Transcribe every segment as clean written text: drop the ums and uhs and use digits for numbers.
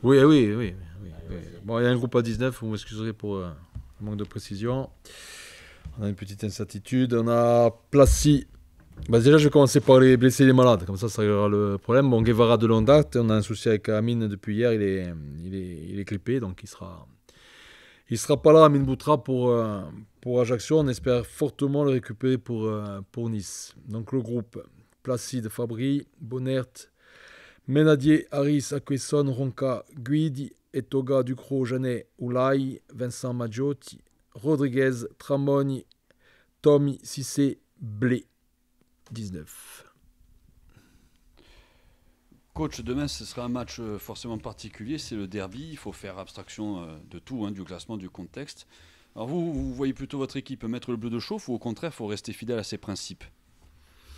Oui, oui, oui. Oui, oui. Bon, il y a un groupe à 19, vous m'excuserez pour le manque de précision. On a une petite incertitude. On a Placy. Bah, déjà, je vais commencer par les blessés et les malades, comme ça réglera le problème. Bon, Guevara de longue date, on a un souci avec Amine depuis hier, il est clippé, donc il sera pas là, Amine Boutra, pour Ajaccio. On espère fortement le récupérer pour Nice. Donc le groupe, Placide, Fabry, Bonnert, Menadier, Harris, Aquesson, Ronca, Guidi, Etoga, Ducrot, Janet, Oulay, Vincent Maggiotti, Rodriguez, Tramogne, Tommy, Cissé, Blé. 19. Coach, demain ce sera un match forcément particulier, c'est le derby, il faut faire abstraction de tout, du classement, du contexte. Alors vous voyez plutôt votre équipe mettre le bleu de chauffe ou au contraire, il faut rester fidèle à ses principes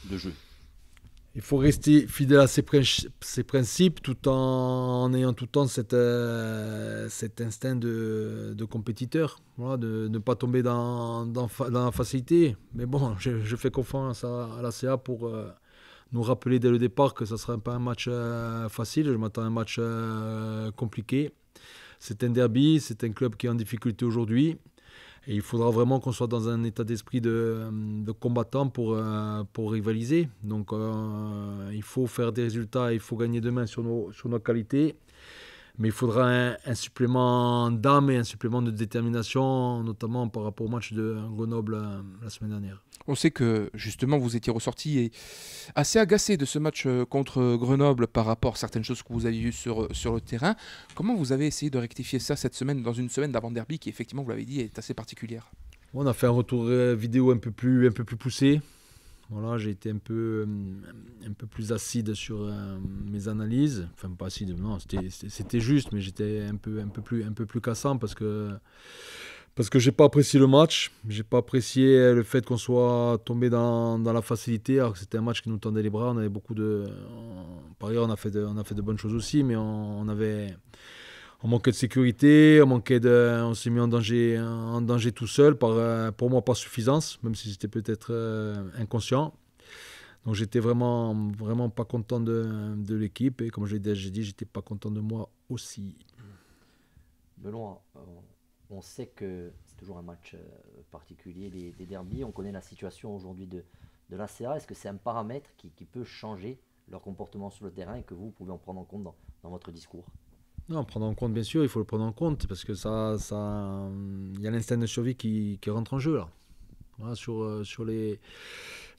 de jeu? Il faut rester fidèle à ses principes tout en ayant tout le temps cet instinct de compétiteur, voilà, de ne pas tomber dans la facilité. Mais bon, je fais confiance à la CA pour nous rappeler dès le départ que ça ne sera pas un match facile. Je m'attends à un match compliqué. C'est un derby, c'est un club qui est en difficulté aujourd'hui. Et il faudra vraiment qu'on soit dans un état d'esprit de combattant pour rivaliser. Donc il faut faire des résultats, il faut gagner demain sur nos qualités. Mais il faudra un supplément d'âme et un supplément de détermination, notamment par rapport au match de Grenoble la semaine dernière. On sait que justement vous étiez ressorti assez agacé de ce match contre Grenoble par rapport à certaines choses que vous avez vues sur le terrain. Comment vous avez essayé de rectifier ça cette semaine, dans une semaine d'avant-derby qui, effectivement, vous l'avez dit, est assez particulière? On a fait un retour vidéo un peu plus poussé. Voilà, j'ai été un peu plus acide sur mes analyses. Enfin, pas acide, non, c'était juste, mais j'étais un peu plus cassant parce que j'ai pas apprécié le match. J'ai pas apprécié le fait qu'on soit tombé dans la facilité, alors que c'était un match qui nous tendait les bras. On avait beaucoup de. Par ailleurs, on a fait de bonnes choses aussi, mais on manquait de sécurité, on s'est mis en danger tout seul, pour moi par suffisance, même si j'étais peut-être inconscient. Donc j'étais vraiment, vraiment pas content de l'équipe, et comme j'ai dit, j'étais pas content de moi aussi. Benoît, on sait que c'est toujours un match particulier, les derbies. On connaît la situation aujourd'hui de l'ACA. Est-ce que c'est un paramètre qui peut changer leur comportement sur le terrain et que vous pouvez en prendre en compte dans votre discours? Non, prendre en compte, bien sûr, il faut le prendre en compte parce que il y a l'instinct de survie qui rentre en jeu là. Voilà, sur les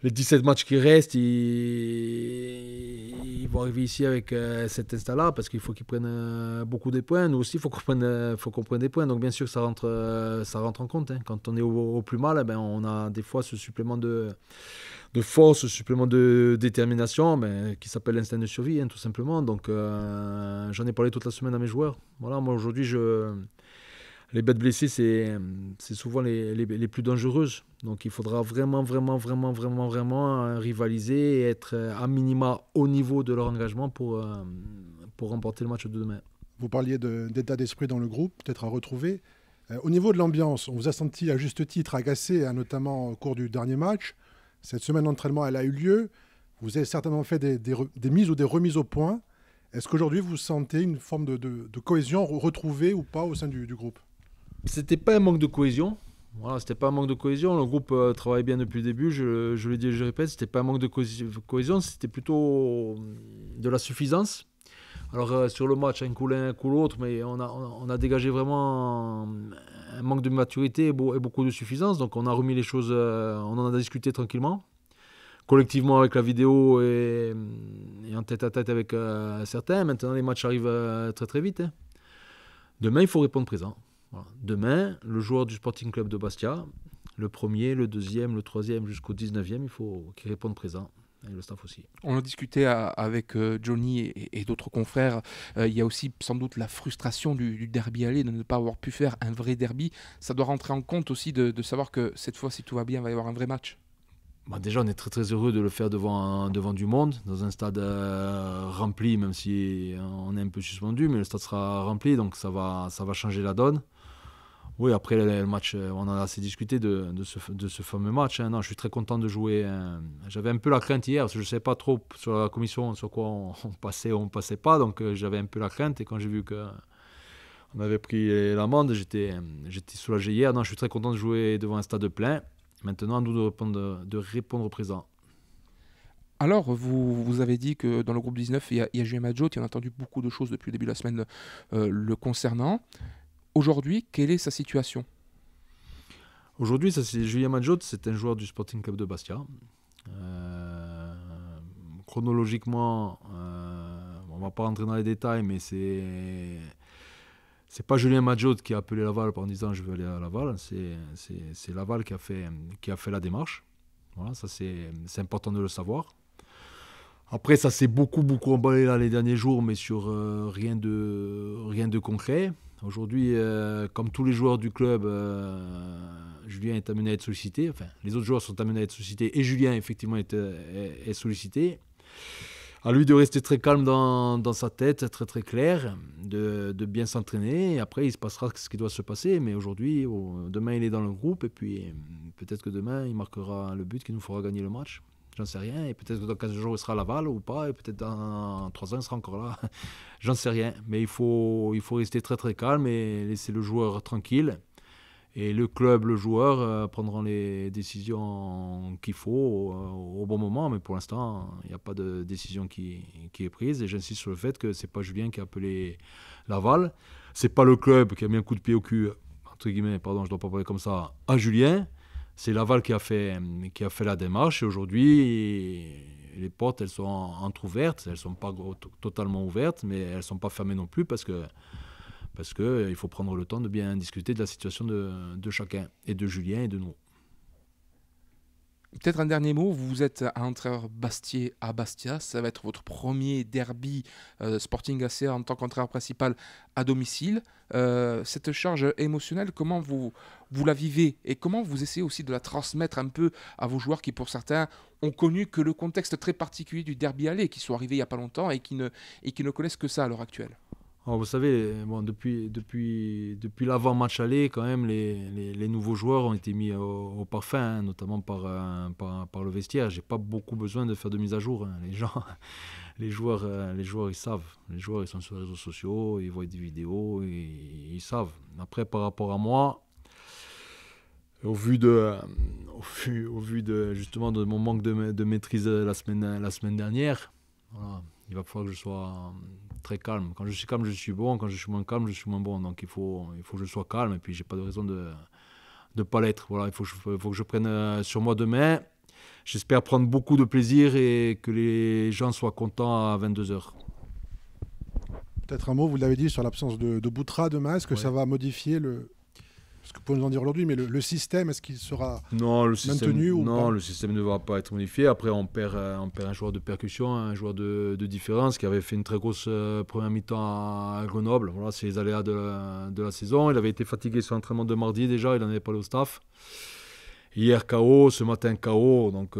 17 matchs qui restent, ils vont arriver ici avec cet instinct-là parce qu'il faut qu'ils prennent beaucoup de points. Nous aussi, il faut qu'on prenne des points. Donc, bien sûr, ça rentre en compte. Hein. Quand on est au plus mal, on a des fois ce supplément de force, ce supplément de détermination qui s'appelle l'instinct de survie, hein, tout simplement. Donc, j'en ai parlé toute la semaine à mes joueurs. Voilà, moi, aujourd'hui, les bêtes blessées, c'est souvent les plus dangereuses. Donc il faudra vraiment rivaliser et être à minima au niveau de leur engagement pour remporter le match de demain. Vous parliez d'état d'esprit dans le groupe, peut-être à retrouver. Au niveau de l'ambiance, on vous a senti à juste titre agacé, notamment au cours du dernier match. Cette semaine d'entraînement, elle a eu lieu. Vous avez certainement fait des mises ou des remises au point. Est-ce qu'aujourd'hui, vous sentez une forme de cohésion retrouvée ou pas au sein du groupe? C'était pas un manque de cohésion. Voilà, c'était pas un manque de cohésion. Le groupe travaille bien depuis le début. Je le dis et je le répète, c'était pas un manque de cohésion, c'était plutôt de la suffisance. Alors sur le match, un coup l'un, un coup l'autre, mais on a dégagé vraiment un manque de maturité et beaucoup de suffisance. Donc on a remis les choses, on en a discuté tranquillement, collectivement avec la vidéo et en tête à tête avec certains. Maintenant les matchs arrivent très très vite. Hein. Demain, il faut répondre présent. Voilà. Demain, le joueur du Sporting Club de Bastia, le premier, le deuxième, le troisième jusqu'au 19e, il faut qu'il réponde présent. Et le staff aussi. On a discuté avec Johnny et d'autres confrères. Il y a aussi sans doute la frustration du derby aller, de ne pas avoir pu faire un vrai derby. Ça doit rentrer en compte aussi de savoir que cette fois, si tout va bien, il va y avoir un vrai match. Déjà, on est très très heureux de le faire devant du monde, dans un stade rempli, même si on est un peu suspendu, mais le stade sera rempli, donc ça va changer la donne. Oui, après le match, on en a assez discuté de ce fameux match. Hein. Non, je suis très content de jouer. J'avais un peu la crainte hier, parce que je ne savais pas trop sur la commission sur quoi on passait ou on ne passait pas. Donc j'avais un peu la crainte. Et quand j'ai vu qu'on avait pris l'amende, j'étais soulagé hier. Non, je suis très content de jouer devant un stade plein. Maintenant, à nous de répondre présent. Alors, vous avez dit que dans le groupe 19, il y a Julien Madjot, on a entendu beaucoup de choses depuis le début de la semaine le concernant. Aujourd'hui, quelle est sa situation ? Aujourd'hui, Julien Madjot, c'est un joueur du Sporting Club de Bastia. Chronologiquement, on ne va pas rentrer dans les détails, mais c'est pas Julien Madjot qui a appelé Laval en disant je veux aller à Laval, c'est Laval qui a fait la démarche. Voilà, ça c'est important de le savoir. Après, ça s'est beaucoup emballé là les derniers jours, mais sur rien de concret. Aujourd'hui, comme tous les joueurs du club, Julien est amené à être sollicité. Enfin, les autres joueurs sont amenés à être sollicités et Julien, effectivement, est sollicité. À lui de rester très calme dans sa tête, très très clair, de bien s'entraîner. Et après, il se passera ce qui doit se passer. Mais aujourd'hui, demain, il est dans le groupe. Et puis, peut-être que demain, il marquera le but qui nous fera gagner le match. J'en sais rien. Et peut-être que dans 15 jours, il sera à Laval ou pas. Et peut-être dans 3 ans, il sera encore là. J'en sais rien. Mais il faut rester très très calme et laisser le joueur tranquille. Et le club, le joueur prendront les décisions qu'il faut au bon moment. Mais pour l'instant, il n'y a pas de décision qui est prise. Et j'insiste sur le fait que ce n'est pas Julien qui a appelé Laval. Ce n'est pas le club qui a mis un coup de pied au cul, entre guillemets, pardon, je ne dois pas parler comme ça, à Julien. C'est Laval qui a fait la démarche. Et aujourd'hui, les portes, elles sont entrouvertes. Elles ne sont pas totalement ouvertes, mais elles ne sont pas fermées non plus parce qu'il faut prendre le temps de bien discuter de la situation de chacun, et de Julien et de nous. Peut-être un dernier mot, vous êtes à entraîneur Bastier à Bastia, ça va être votre premier derby Sporting AC en tant qu'entraîneur principal à domicile. Cette charge émotionnelle, comment vous la vivez et comment vous essayez aussi de la transmettre un peu à vos joueurs qui pour certains ont connu que le contexte très particulier du derby aller, qui sont arrivés il n'y a pas longtemps et qui ne connaissent que ça à l'heure actuelle. Alors, vous savez, depuis l'avant-match aller, quand même, les nouveaux joueurs ont été mis au parfum, hein, notamment par le vestiaire. J'ai pas beaucoup besoin de faire de mise à jour. Hein. Les joueurs, ils savent. Les joueurs, ils sont sur les réseaux sociaux, ils voient des vidéos, ils savent. Après, par rapport à moi, au vu justement de mon manque de maîtrise la semaine dernière, voilà, il va falloir que je sois très calme. Quand je suis calme, je suis bon. Quand je suis moins calme, je suis moins bon. Donc il faut que je sois calme. Et puis j'ai pas de raison de ne pas l'être. Voilà, il faut que je prenne sur moi demain. J'espère prendre beaucoup de plaisir et que les gens soient contents à 22h. Peut-être un mot, vous l'avez dit, sur l'absence de Boutra demain. Est-ce que ça va modifier ce que vous pouvez nous en dire aujourd'hui, mais le système, est-ce qu'il sera maintenu ou pas ? Non, le système ne va pas être modifié. Après, on perd un joueur de percussion, un joueur de différence qui avait fait une très grosse première mi-temps à Grenoble. Voilà, c'est les aléas de la saison. Il avait été fatigué sur l'entraînement de mardi déjà, il n'en avait pas au staff. Hier KO, ce matin KO, donc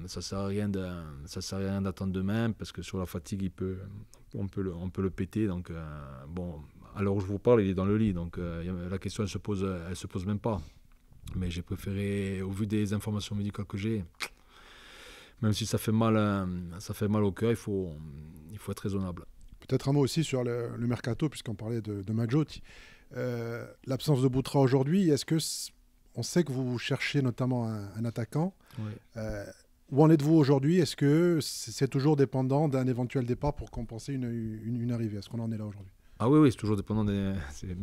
ça sert à rien d'attendre demain parce que sur la fatigue on peut le péter. Donc bon, à l'heure où je vous parle, il est dans le lit, donc la question elle se pose même pas. Mais j'ai préféré, au vu des informations médicales que j'ai, même si ça fait mal au cœur, il faut être raisonnable. Peut-être un mot aussi sur le mercato, puisqu'on parlait de Madjot. L'absence de Boutra aujourd'hui, est-ce que on sait que vous cherchez notamment un attaquant. Oui. Où en êtes-vous aujourd'hui ? Est-ce que c'est toujours dépendant d'un éventuel départ pour compenser une arrivée ? Est-ce qu'on en est là aujourd'hui ? Ah oui, c'est toujours dépendant. Mais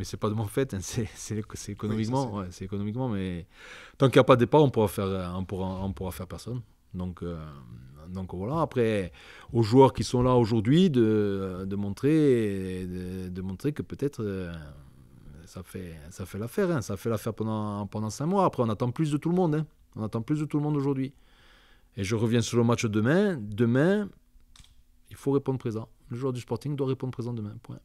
c'est pas de mon fait, hein. c'est économiquement. Oui, c'est économiquement, mais tant qu'il n'y a pas de départ, on pourra faire personne. Donc voilà. Après, aux joueurs qui sont là aujourd'hui, de montrer que peut-être... Ça fait l'affaire, hein. Ça fait l'affaire pendant 5 mois. Après, on attend plus de tout le monde. Hein. On attend plus de tout le monde aujourd'hui. Et je reviens sur le match de demain. Demain, il faut répondre présent. Le joueur du Sporting doit répondre présent demain. Point.